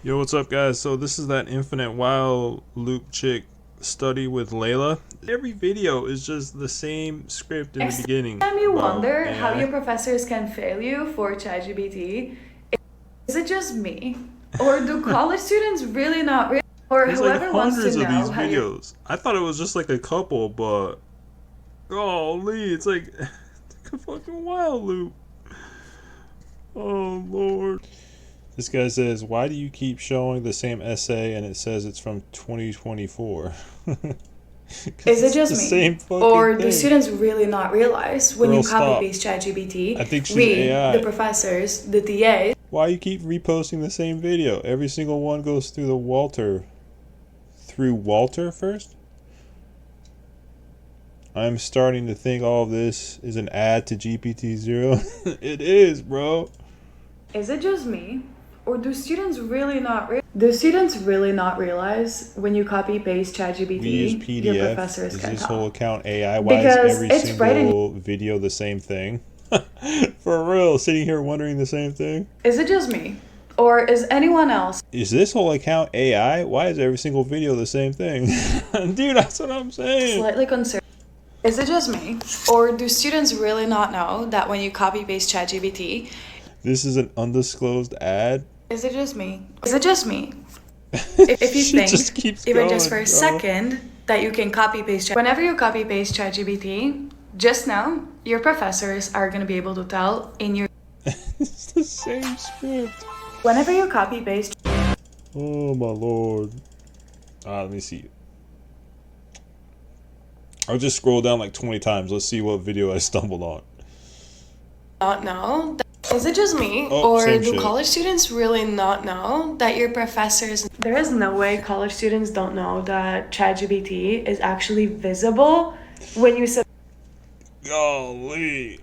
Yo, what's up, guys? So this is that infinite while loop chick study with Layla. Every video is just the same script in the Next beginning time you about wonder how AI. your professors can fail you for ChatGPT, is it just me? Or do college students really not or There's like whoever wants to hundreds of know these how your videos. I thought it was just like a couple, but golly, it's like, a fucking while loop. Oh lord. This guy says, "Why do you keep showing the same essay and it says it's from 2024?" Because is it it's just the me? same fucking Or do thing. students really not realize when Girl, you copy stop. paste I ChatGPT, think she's read the AI. professors, the TAs, Why you keep reposting the same video? Every single one goes through Walter first? I'm starting to think all of this is an ad to GPT-0. It is, bro. is it just me? Or do students really not realize when you copy paste We use ChatGPT, your PDF. professors Is can this whole tell? account AI? Why is Because every it's right in. single video the same thing? For real, sitting here wondering the same thing. Is it just me? Or is anyone else Is this whole account AI? Why is every single video the same thing? Dude, that's what I'm saying. slightly concerned? Is it just me? Or do students really not know that when you copy paste ChatGPT, This is an undisclosed ad. is it just me? Is it just me? If you She just think, keeps even just for going, a bro. second, that you can copy paste, whenever you copy paste ChatGPT, just know your professors are going to be able to tell in your. It's the same script. Whenever you copy paste, Oh my lord. Let me see. I'll just scroll down like 20 times. Let's see what video I stumbled on. not know. Is it just me? Oh, Or same do shit. college students really not know that your professors. There is no way college students don't know that ChatGPT is actually visible when you. Golly.